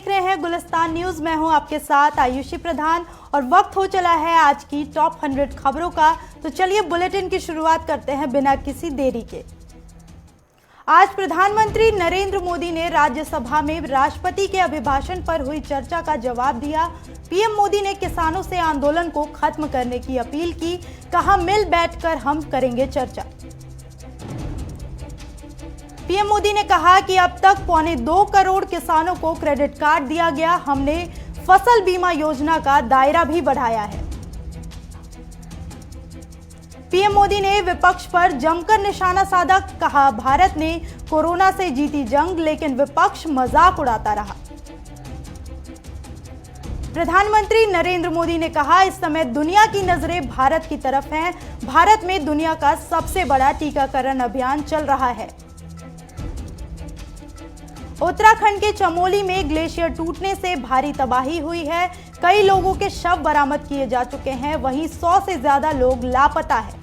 देख रहे हैं गुलिस्तान न्यूज। मैं हूं आपके साथ आयुषी प्रधान और वक्त हो चला है आज की टॉप 100 खबरों का। तो चलिए बुलेटिन की शुरुआत करते हैं बिना किसी देरी के। आज प्रधानमंत्री नरेंद्र मोदी ने राज्यसभा में राष्ट्रपति के अभिभाषण पर हुई चर्चा का जवाब दिया। पीएम मोदी ने किसानों से आंदोलन को खत्म करने की अपील की। कहा, मिल बैठकर हम करेंगे चर्चा। पीएम मोदी ने कहा कि अब तक 2.25 करोड़ किसानों को क्रेडिट कार्ड दिया गया। हमने फसल बीमा योजना का दायरा भी बढ़ाया है। पीएम मोदी ने विपक्ष पर जमकर निशाना साधा। कहा, भारत ने कोरोना से जीती जंग, लेकिन विपक्ष मजाक उड़ाता रहा। प्रधानमंत्री नरेंद्र मोदी ने कहा, इस समय दुनिया की नजरें भारत की तरफ हैं। भारत में दुनिया का सबसे बड़ा टीकाकरण अभियान चल रहा है। उत्तराखंड के चमोली में ग्लेशियर टूटने से भारी तबाही हुई है। कई लोगों के शव बरामद किए जा चुके हैं। वहीं 100 से ज्यादा लोग लापता हैं।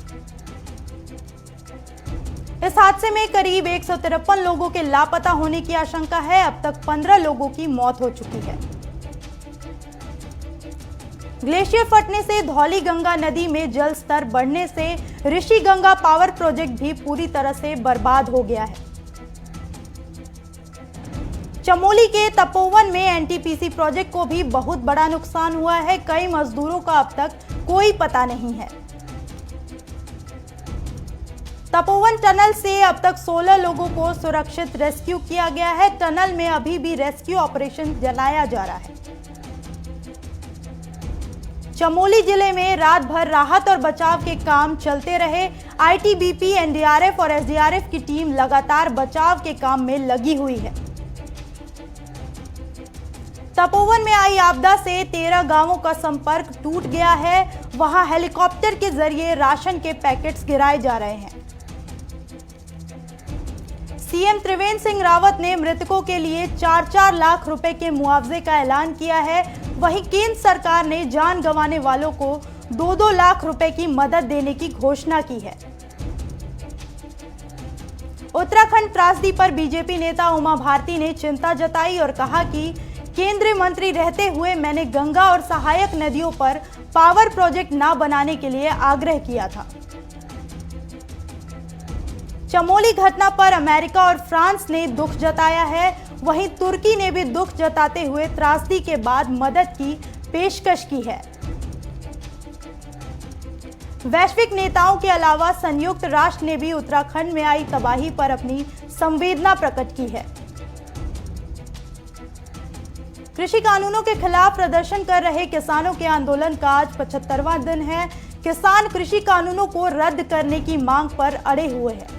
इस हादसे में करीब 153 लोगों के लापता होने की आशंका है। अब तक 15 लोगों की मौत हो चुकी है। ग्लेशियर फटने से धौली गंगा नदी में जल स्तर बढ़ने से ऋषि गंगा पावर प्रोजेक्ट भी पूरी तरह से बर्बाद हो गया है। चमोली के तपोवन में एनटीपीसी प्रोजेक्ट को भी बहुत बड़ा नुकसान हुआ है। कई मजदूरों का अब तक कोई पता नहीं है। तपोवन टनल से अब तक 16 लोगों को सुरक्षित रेस्क्यू किया गया है। टनल में अभी भी रेस्क्यू ऑपरेशन चलाया जा रहा है। चमोली जिले में रात भर राहत और बचाव के काम चलते रहे। आईटीबीपी, एनडीआरएफ और एसडीआरएफ की टीम लगातार बचाव के काम में लगी हुई है। तपोवन में आई आपदा से 13 गांवों का संपर्क टूट गया है। वहां हेलीकॉप्टर के जरिए राशन के पैकेट्स गिराए जा रहे हैं। सीएम त्रिवेंद्र सिंह रावत ने मृतकों के लिए 4-4 लाख रुपए के मुआवजे का ऐलान किया है। वहीं केंद्र सरकार ने जान गंवाने वालों को 2-2 लाख रुपए की मदद देने की घोषणा की है। उत्तराखंड त्रासदी पर बीजेपी नेता उमा भारती ने चिंता जताई और कहा कि केंद्रीय मंत्री रहते हुए मैंने गंगा और सहायक नदियों पर पावर प्रोजेक्ट न बनाने के लिए आग्रह किया था। चमोली घटना पर अमेरिका और फ्रांस ने दुख जताया है। वहीं तुर्की ने भी दुख जताते हुए त्रासदी के बाद मदद की पेशकश की है। वैश्विक नेताओं के अलावा संयुक्त राष्ट्र ने भी उत्तराखंड में आई तबाही पर अपनी संवेदना प्रकट की है। कृषि कानूनों के खिलाफ प्रदर्शन कर रहे किसानों के आंदोलन का आज 75वां दिन है। किसान कृषि कानूनों को रद्द करने की मांग पर अड़े हुए हैं।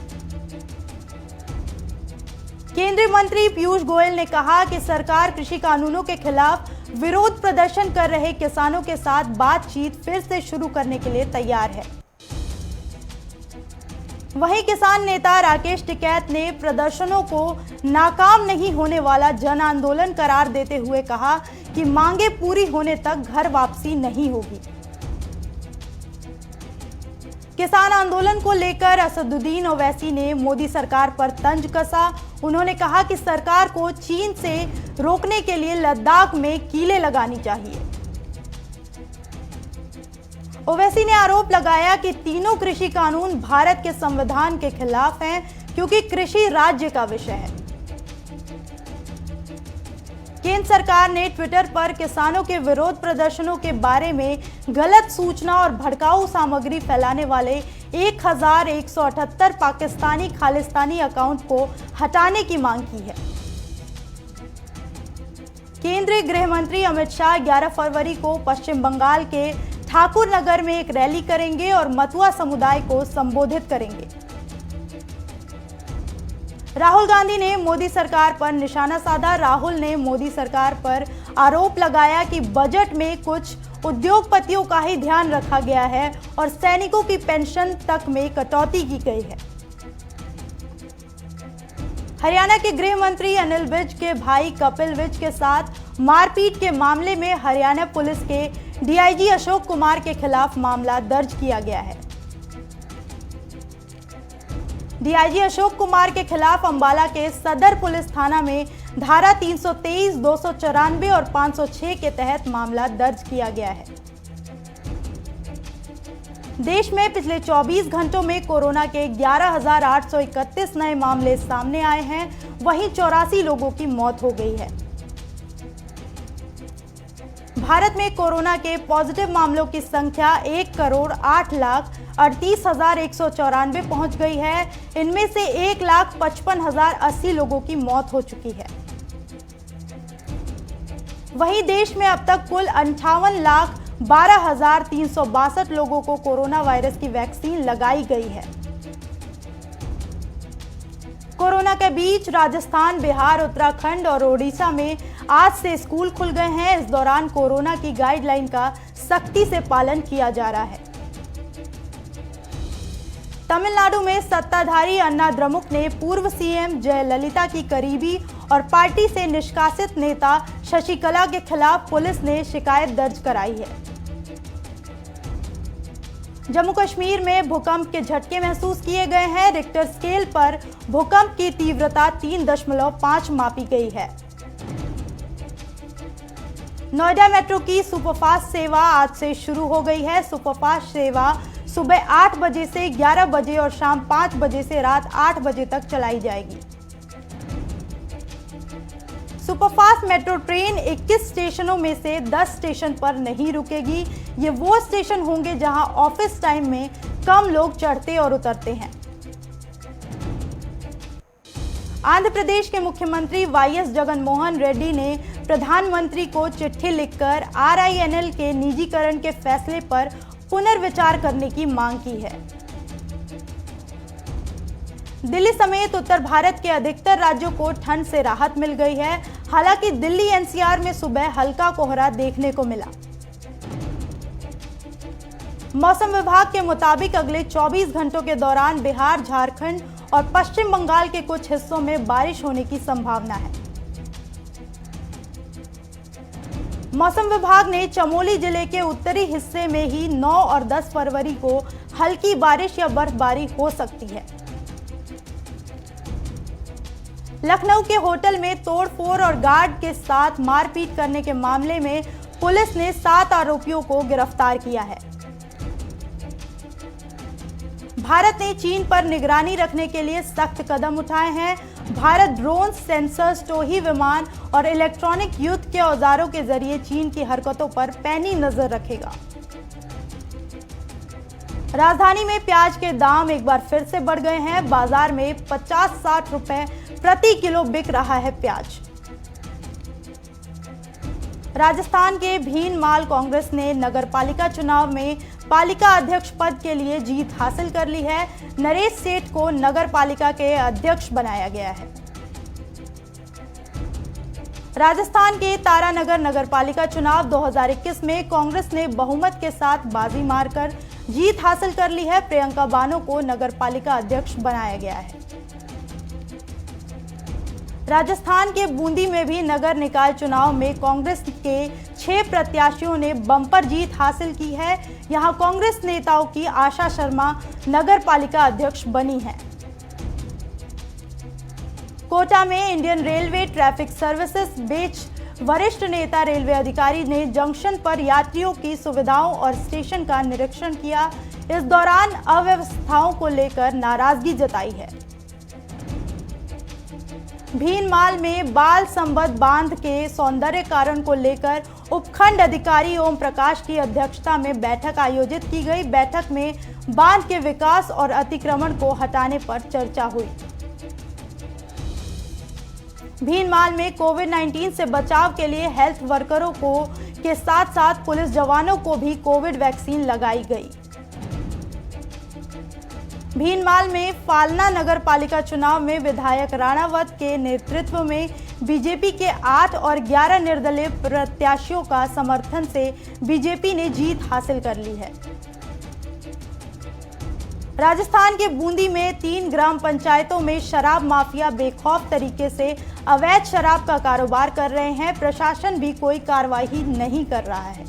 केंद्रीय मंत्री पीयूष गोयल ने कहा कि सरकार कृषि कानूनों के खिलाफ विरोध प्रदर्शन कर रहे किसानों के साथ बातचीत फिर से शुरू करने के लिए तैयार है। वहीं किसान नेता राकेश टिकैत ने प्रदर्शनों को नाकाम नहीं होने वाला जन आंदोलन करार देते हुए कहा कि मांगे पूरी होने तक घर वापसी नहीं होगी। किसान आंदोलन को लेकर असदुद्दीन ओवैसी ने मोदी सरकार पर तंज कसा। उन्होंने कहा कि सरकार को चीन से रोकने के लिए लद्दाख में कीलें लगानी चाहिए। ओवैसी ने आरोप लगाया कि तीनों कृषि कानून भारत के संविधान के खिलाफ हैं, क्योंकि कृषि राज्य का विषय है। केंद्र सरकार ने ट्विटर पर किसानों के विरोध प्रदर्शनों के बारे में गलत सूचना और भड़काऊ सामग्री फैलाने वाले 1178 पाकिस्तानी खालिस्तानी अकाउंट को हटाने की मांग की है। केंद्रीय गृह मंत्री अमित शाह 11 फरवरी को पश्चिम बंगाल के ठाकुर नगर में एक रैली करेंगे और मतुआ समुदाय को संबोधित करेंगे। राहुल गांधी ने मोदी सरकार पर निशाना साधा। राहुल ने मोदी सरकार पर आरोप लगाया कि बजट में कुछ उद्योगपतियों का ही ध्यान रखा गया है और सैनिकों की पेंशन तक में कटौती की गई है। हरियाणा के गृह मंत्री अनिल विज के भाई कपिल विज के साथ मारपीट के मामले में हरियाणा पुलिस के डीआईजी अशोक कुमार के खिलाफ मामला दर्ज किया गया है। डीआईजी अशोक कुमार के खिलाफ अंबाला के सदर पुलिस थाना में धारा 323, 294 और 506 के तहत मामला दर्ज किया गया है। देश में पिछले 24 घंटों में कोरोना के 11,831 नए मामले सामने आए हैं, वहीं 84 लोगों की मौत हो गई है। भारत में कोरोना के पॉजिटिव मामलों की संख्या 1,08,38,194 पहुंच गई है। इनमें से 1,55,080 लोगों की मौत हो चुकी है। वहीं देश में अब तक कुल 58,12,362 लोगों को कोरोना वायरस की वैक्सीन लगाई गई है। कोरोना के बीच राजस्थान, बिहार, उत्तराखंड और ओडिशा में आज से स्कूल खुल गए हैं। इस दौरान कोरोना की गाइडलाइन का सख्ती से पालन किया जा रहा है। तमिलनाडु में सत्ताधारी अन्ना द्रमुक ने पूर्व सीएम जयललिता की करीबी और पार्टी से निष्कासित नेता शशिकला के खिलाफ पुलिस ने शिकायत दर्ज कराई है। जम्मू कश्मीर में भूकंप के झटके महसूस किए गए हैं। रिक्टर स्केल पर भूकंप की तीव्रता 3.5 मापी गई है। नोएडा मेट्रो की सुपरफास्ट सेवा आज से शुरू हो गई है। सुपरफास्ट सेवा सुबह 8 बजे से 11 बजे और शाम 5 बजे से रात 8 बजे तक चलाई जाएगी। सुपरफास्ट मेट्रो ट्रेन 21 स्टेशनों में से 10 स्टेशन पर नहीं रुकेगी। ये वो स्टेशन होंगे जहां ऑफिस टाइम में कम लोग चढ़ते और उतरते हैं। आंध्र प्रदेश के मुख्यमंत्री वाईएस जगनमोहन रेड्डी ने प्रधानमंत्री को चिट्ठी लिखकर आरआईएनएल के निजीकरण के फैसले पर पुनर्विचार करने की मांग की है। दिल्ली समेत उत्तर भारत के अधिकतर राज्यों को ठंड से राहत मिल गई है। हालांकि दिल्ली एनसीआर में सुबह हल्का कोहरा देखने को मिला। मौसम विभाग के मुताबिक अगले 24 घंटों के दौरान बिहार, झारखंड और पश्चिम बंगाल के कुछ हिस्सों में बारिश होने की संभावना है। मौसम विभाग ने चमोली जिले के उत्तरी हिस्से में ही 9 और 10 फरवरी को हल्की बारिश या बर्फबारी हो सकती है। लखनऊ के होटल में तोड़फोड़ और गार्ड के साथ मारपीट करने के मामले में पुलिस ने 7 आरोपियों को गिरफ्तार किया है। भारत ने चीन पर निगरानी रखने के लिए सख्त कदम उठाए हैं। भारत ड्रोन, सेंसर्स, टोही विमान और इलेक्ट्रॉनिक युद्ध के औजारों के जरिए चीन की हरकतों पर पैनी नजर रखेगा। राजधानी में प्याज के दाम एक बार फिर से बढ़ गए हैं। बाजार में 50-60 रुपए प्रति किलो बिक रहा है प्याज। राजस्थान के भीनमाल कांग्रेस ने नगरपालिका चुनाव में पालिका अध्यक्ष पद के लिए जीत हासिल कर ली है। नरेश सेठ को नगरपालिका के अध्यक्ष बनाया गया है। राजस्थान के तारानगर नगरपालिका चुनाव 2021 में कांग्रेस ने बहुमत के साथ बाजी मारकर जीत हासिल कर ली है। प्रियंका बानो को नगरपालिका अध्यक्ष बनाया गया है। राजस्थान के बूंदी में भी नगर निकाय चुनाव में कांग्रेस के 6 प्रत्याशियों ने बम्पर जीत हासिल की है। यहां कांग्रेस नेताओं की आशा शर्मा नगर पालिका अध्यक्ष बनी हैं। कोटा में इंडियन रेलवे ट्रैफिक सर्विसेज बीच वरिष्ठ नेता रेलवे अधिकारी ने जंक्शन पर यात्रियों की सुविधाओं और स्टेशन का निरीक्षण किया। इस दौरान अव्यवस्थाओं को लेकर नाराजगी जताई है। भीनमाल में बाल संबद्ध बांध के सौंदर्यीकरण को लेकर उपखंड अधिकारी ओम प्रकाश की अध्यक्षता में बैठक आयोजित की गई। बैठक में बांध के विकास और अतिक्रमण को हटाने पर चर्चा हुई। भीनमाल में कोविड-19 से बचाव के लिए हेल्थ वर्करों को के साथ साथ पुलिस जवानों को भी कोविड वैक्सीन लगाई गई। भीनमाल में फालना नगर पालिका चुनाव में विधायक राणावत के नेतृत्व में बीजेपी के 8 और 11 निर्दलीय प्रत्याशियों का समर्थन से बीजेपी ने जीत हासिल कर ली है। राजस्थान के बूंदी में 3 ग्राम पंचायतों में शराब माफिया बेखौफ तरीके से अवैध शराब का कारोबार कर रहे हैं। प्रशासन भी कोई कार्रवाई नहीं कर रहा है।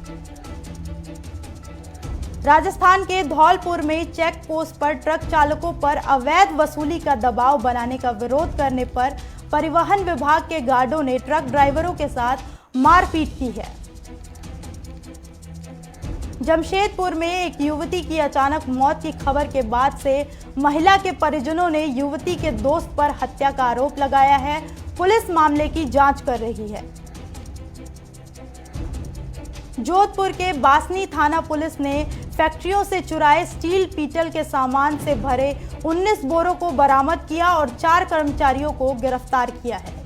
राजस्थान के धौलपुर में चेक पोस्ट पर ट्रक चालकों पर अवैध वसूली का दबाव बनाने का विरोध करने पर परिवहन विभाग के गार्डों ने ट्रक ड्राइवरों के साथ मारपीट की है। जमशेदपुर में एक युवती की अचानक मौत की खबर के बाद से महिला के परिजनों ने युवती के दोस्त पर हत्या का आरोप लगाया है। पुलिस मामले की जांच कर रही है। जोधपुर के बासनी थाना पुलिस ने फैक्ट्रियों से चुराए स्टील पीतल के सामान से भरे 19 बोरों को बरामद किया और 4 कर्मचारियों को गिरफ्तार किया है।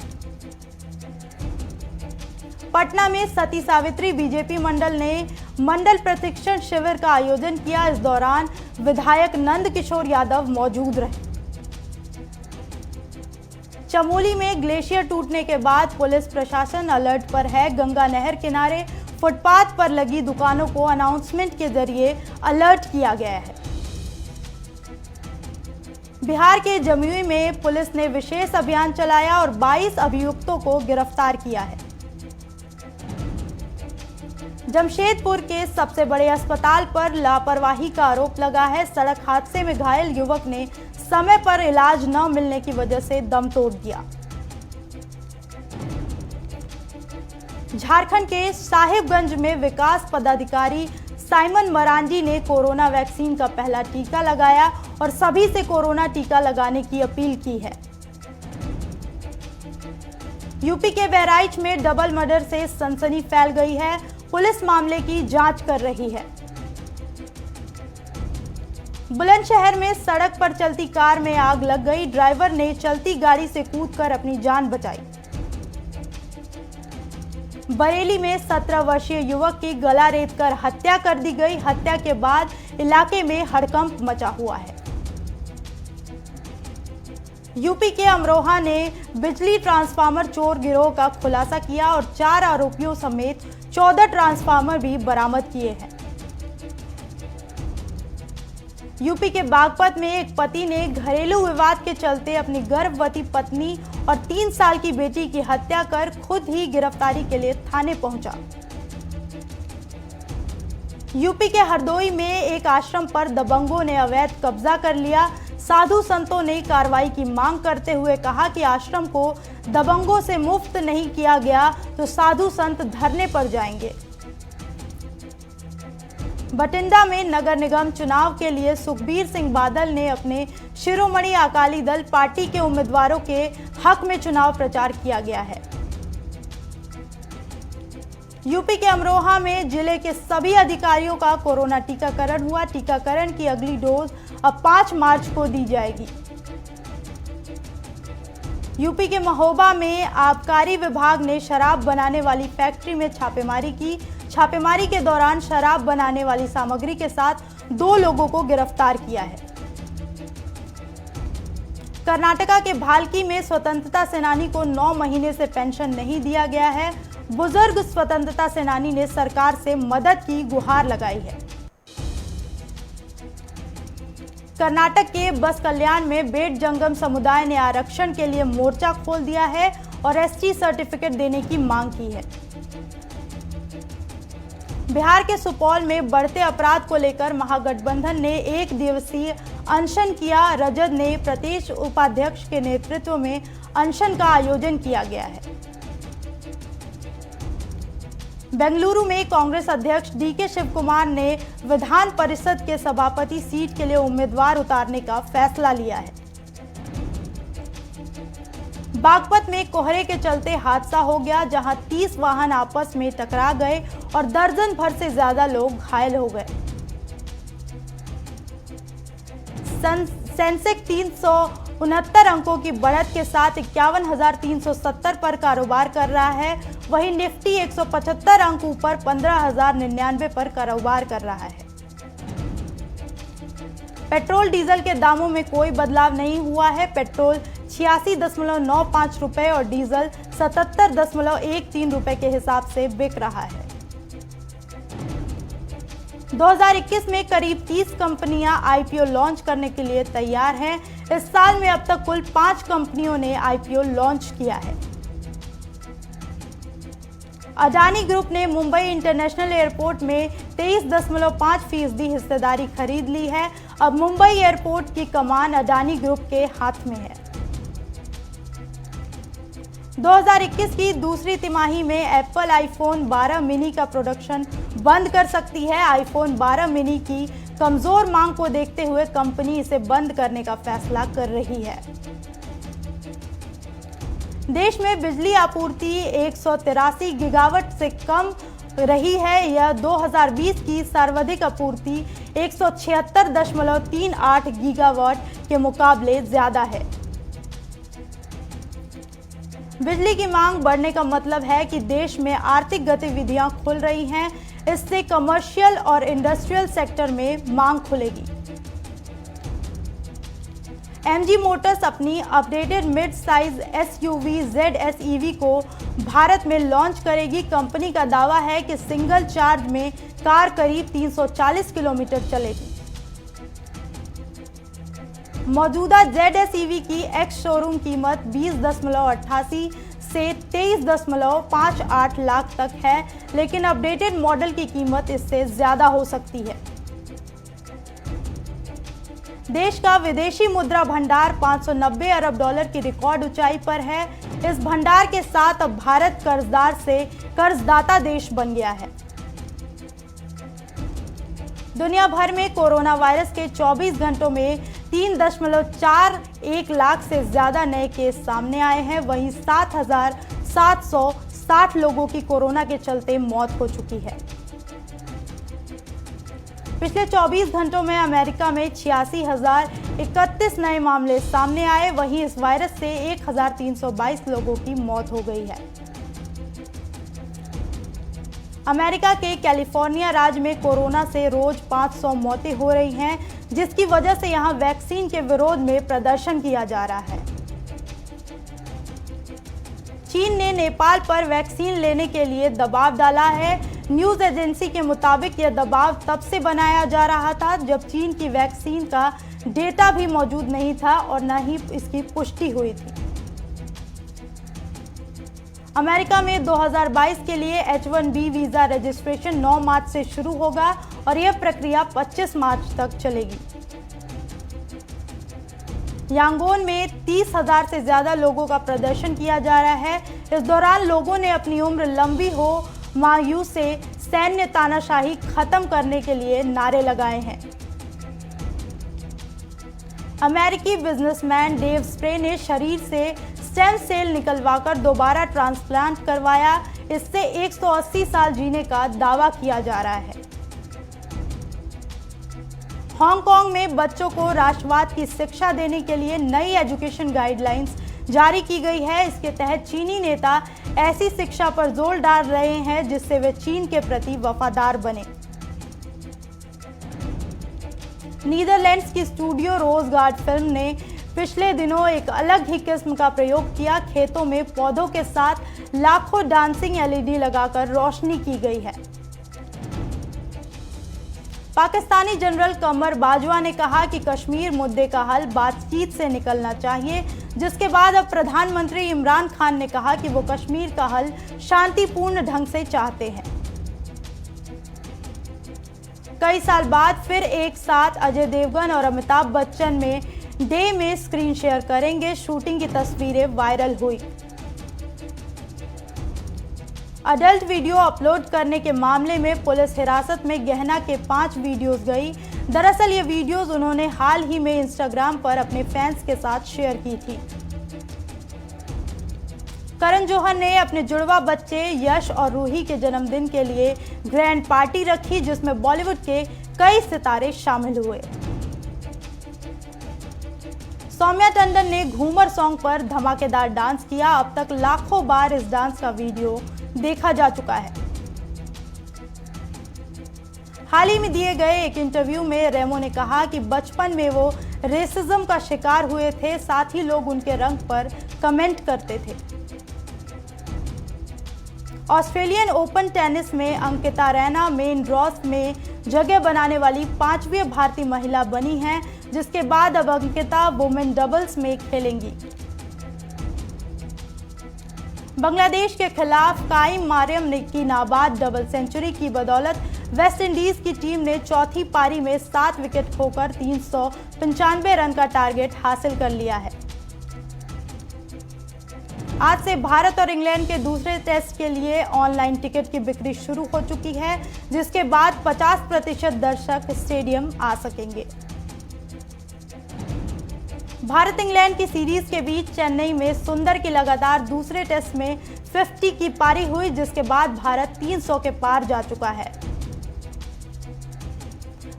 पटना में सती सावित्री बीजेपी मंडल ने मंडल प्रशिक्षण शिविर का आयोजन किया। इस दौरान विधायक नंद किशोर यादव मौजूद रहे। चमोली में ग्लेशियर टूटने के बाद पुलिस प्रशासन अलर्ट पर है। गंगा नहर किनारे फुटपाथ पर लगी दुकानों को अनाउंसमेंट के जरिए अलर्ट किया गया है। बिहार के जमुई में पुलिस ने विशेष अभियान चलाया और 22 अभियुक्तों को गिरफ्तार किया है। जमशेदपुर के सबसे बड़े अस्पताल पर लापरवाही का आरोप लगा है। सड़क हादसे में घायल युवक ने समय पर इलाज न मिलने की वजह से दम तोड़ दिया। झारखंड के साहिबगंज में विकास पदाधिकारी साइमन मरांजी ने कोरोना वैक्सीन का पहला टीका लगाया और सभी से कोरोना टीका लगाने की अपील की है। यूपी के बहराइच में डबल मर्डर से सनसनी फैल गई है। पुलिस मामले की जांच कर रही है। बुलंदशहर में सड़क पर चलती कार में आग लग गई। ड्राइवर ने चलती गाड़ी से कूदकर अपनी जान बचाई। बरेली में 17 वर्षीय युवक की गला रेतकर हत्या कर दी गई। हत्या के बाद इलाके में हड़कंप मचा हुआ है। यूपी के अमरोहा ने बिजली ट्रांसफार्मर चोर गिरोह का खुलासा किया और 4 आरोपियों समेत 14 ट्रांसफार्मर भी बरामद किए हैं। यूपी के बागपत में एक पति ने घरेलू विवाद के चलते अपनी गर्भवती पत्नी और 3 साल की बेटी की हत्या कर खुद ही गिरफ्तारी के लिए थाने पहुंचा। यूपी के हरदोई में एक आश्रम पर दबंगों ने अवैध कब्जा कर लिया। साधु संतों ने कार्रवाई की मांग करते हुए कहा कि आश्रम को दबंगों से मुक्त नहीं किया गया तो साधु संत धरने पर जाएंगे। बठिंडा में नगर निगम चुनाव के लिए सुखबीर सिंह बादल ने अपने शिरोमणि अकाली दल पार्टी के उम्मीदवारों के हक में चुनाव प्रचार किया गया है। यूपी के अमरोहा में जिले के सभी अधिकारियों का कोरोना टीकाकरण हुआ। टीकाकरण की अगली डोज अब 5 मार्च को दी जाएगी। यूपी के महोबा में आबकारी विभाग ने शराब बनाने वाली फैक्ट्री में छापेमारी की। छापेमारी के दौरान शराब बनाने वाली सामग्री के साथ 2 लोगों को गिरफ्तार किया है। कर्नाटका के भाल्की में स्वतंत्रता सेनानी को 9 महीने से पेंशन नहीं दिया गया है। बुजुर्ग स्वतंत्रता सेनानी ने सरकार से मदद की गुहार लगाई है। कर्नाटक के बस कल्याण में बेट जंगम समुदाय ने आरक्षण के लिए मोर्चा खोल दिया है और एसटी सर्टिफिकेट देने की मांग की है। बिहार के सुपौल में बढ़ते अपराध को लेकर महागठबंधन ने 1 दिवसीय अनशन किया। रजद ने प्रदेश उपाध्यक्ष के नेतृत्व में अनशन का आयोजन किया गया है। बेंगलुरु में कांग्रेस अध्यक्ष डीके शिव कुमार ने विधान परिषद के सभापति सीट के लिए उम्मीदवार उतारने का फैसला लिया है। बागपत में कोहरे के चलते हादसा हो गया, जहां 30 वाहन आपस में टकरा गए और दर्जन भर से ज्यादा लोग घायल हो गए। सेंसेक्स 369 अंकों की बढ़त के साथ 51,370 पर कारोबार कर रहा है। वहीं निफ्टी 175 अंक ऊपर 15,099 पर कारोबार कर रहा है। पेट्रोल डीजल के दामों में कोई बदलाव नहीं हुआ है। पेट्रोल 86.95 रुपए और डीजल 77.13 रुपए के हिसाब से बिक रहा है। 2021 में करीब 30 कंपनियां आईपीओ लॉन्च करने के लिए तैयार हैं। इस साल में अब तक कुल 5 कंपनियों ने आईपीओ लॉन्च किया है। अडानी ग्रुप ने मुंबई इंटरनेशनल एयरपोर्ट में 23.5% हिस्सेदारी खरीद ली है। अब मुंबई एयरपोर्ट की कमान अडानी ग्रुप के हाथ में है। 2021 की दूसरी तिमाही में एप्पल आईफोन 12 मिनी का प्रोडक्शन बंद कर सकती है। आईफोन 12 मिनी की कमजोर मांग को देखते हुए कंपनी इसे बंद करने का फैसला कर रही है। देश में बिजली आपूर्ति 183 गीगावाट से कम रही है। यह 2020 की सर्वाधिक आपूर्ति 176.38 गीगावाट के मुकाबले ज्यादा है। बिजली की मांग बढ़ने का मतलब है कि देश में आर्थिक गतिविधियां खुल रही हैं। इससे कमर्शियल और इंडस्ट्रियल सेक्टर में मांग खुलेगी। MG मोटर्स अपनी updated mid size SUV ZS EV को भारत में लॉन्च करेगी। कंपनी का दावा है कि सिंगल चार्ज में कार करीब 340 किलोमीटर चलेगी। मौजूदा ZS EV की एक्स शोरूम कीमत 20.88 से 23.58 लाख तक है, लेकिन अपडेटेड मॉडल की कीमत इससे ज्यादा हो सकती है। देश का विदेशी मुद्रा भंडार 590 अरब डॉलर की रिकॉर्ड ऊंचाई पर है। इस भंडार के साथ अब भारत कर्जदार से कर्जदाता देश बन गया है। दुनिया भर में कोरोना वायरस के 24 घंटों में 3.41 लाख से ज्यादा नए केस सामने आए हैं। वहीं 7,760 लोगों की कोरोना के चलते मौत हो चुकी है। पिछले 24 घंटों में अमेरिका में 86,031 नए मामले सामने आए। वहीं इस वायरस से 1,322 लोगों की मौत हो गई है। अमेरिका के कैलिफोर्निया राज्य में कोरोना से रोज 500 मौतें हो रही हैं, जिसकी वजह से यहां वैक्सीन के विरोध में प्रदर्शन किया जा रहा है। चीन ने नेपाल पर वैक्सीन लेने के लिए दबाव डाला है। न्यूज एजेंसी के मुताबिक यह दबाव तब से बनाया जा रहा था जब चीन की वैक्सीन का डेटा भी मौजूद नहीं था और न ही इसकी पुष्टि हुई थी। अमेरिका में 2022 के लिए H-1B वीजा रजिस्ट्रेशन 9 मार्च से शुरू होगा और यह प्रक्रिया 25 मार्च तक चलेगी। यांगोन में 30,000 से ज्यादा लोगों का प्रदर्शन किया जा रहा है। इस दौरान लोगों ने अपनी उम्र लंबी हो मायू से सैन्य तानाशाही खत्म करने के लिए नारे लगाए हैं। अमेरिकी बिजनेसमैन डेव स्प्रे ने शरीर से स्टेम सेल निकलवाकर दोबारा ट्रांसप्लांट करवाया। इससे 180 साल जीने का दावा किया जा रहा है। हांगकांग में बच्चों को राष्ट्रवाद की शिक्षा देने के लिए नई एजुकेशन गाइडलाइंस जारी की गई है। इसके तहत चीनी नेता ऐसी शिक्षा पर जोर डाल रहे हैं जिससे वे चीन के प्रति वफादार बने। नीदरलैंड्स की स्टूडियो रोज गार्ड फिल्म ने पिछले दिनों एक अलग ही किस्म का प्रयोग किया। खेतों में पौधों के साथ लाखों डांसिंग LED लगाकर रोशनी की गई है। पाकिस्तानी जनरल कमर बाजवा ने कहा कि कश्मीर मुद्दे का हल बातचीत से निकलना चाहिए, जिसके बाद अब प्रधानमंत्री इमरान खान ने कहा कि वो कश्मीर का हल शांतिपूर्ण ढंग से चाहते हैं। कई साल बाद फिर एक साथ अजय देवगन और अमिताभ बच्चन में डे में स्क्रीन शेयर करेंगे। शूटिंग की तस्वीरें वायरल हुई। अडल्ट वीडियो अपलोड करने के मामले में पुलिस हिरासत में गहना के 5 वीडियोस गई। दरअसल ये वीडियोस उन्होंने हाल ही में इंस्टाग्राम पर अपने फैंस के साथ शेयर की थी। करण जौहर ने अपने जुड़वा बच्चे यश और रूही के जन्मदिन के लिए ग्रैंड पार्टी रखी, जिसमें बॉलीवुड के कई सितारे शामिल हुए। सौम्या टंडन ने घूमर सॉन्ग पर धमाकेदार डांस किया। अब तक लाखों बार इस डांस का वीडियो देखा जा चुका है। हाल ही में दिए गए एक इंटरव्यू में रेमो ने कहा कि बचपन में वो रेसिज्म का शिकार हुए थे, साथ ही लोग उनके रंग पर कमेंट करते थे। ऑस्ट्रेलियन ओपन टेनिस में अंकिता रैना मेन ड्रॉस में जगह बनाने वाली 5वीं भारतीय महिला बनी हैं, जिसके बाद अब अंकिता वुमेन डबल्स में खेलेंगी। बांग्लादेश के खिलाफ काइम मारियम की नाबाद डबल सेंचुरी की बदौलत वेस्टइंडीज की टीम ने चौथी पारी में 7 विकेट खोकर 395 रन का टारगेट हासिल कर लिया है। आज से भारत और इंग्लैंड के दूसरे टेस्ट के लिए ऑनलाइन टिकट की बिक्री शुरू हो चुकी है, जिसके बाद 50% दर्शक स्टेडियम आ सकेंगे। भारत इंग्लैंड की सीरीज के बीच चेन्नई में सुंदर की लगातार दूसरे टेस्ट में 50 की पारी हुई, जिसके बाद भारत 300 के पार जा चुका है।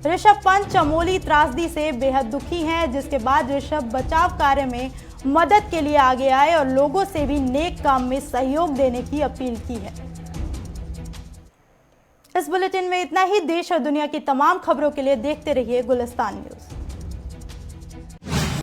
ऋषभ पंत चमोली त्रासदी से बेहद दुखी हैं, जिसके बाद ऋषभ बचाव कार्य में मदद के लिए आगे आए और लोगों से भी नेक काम में सहयोग देने की अपील की है। इस बुलेटिन में इतना ही। देश और दुनिया की तमाम खबरों के लिए देखते रहिए गुलिस्तान न्यूज।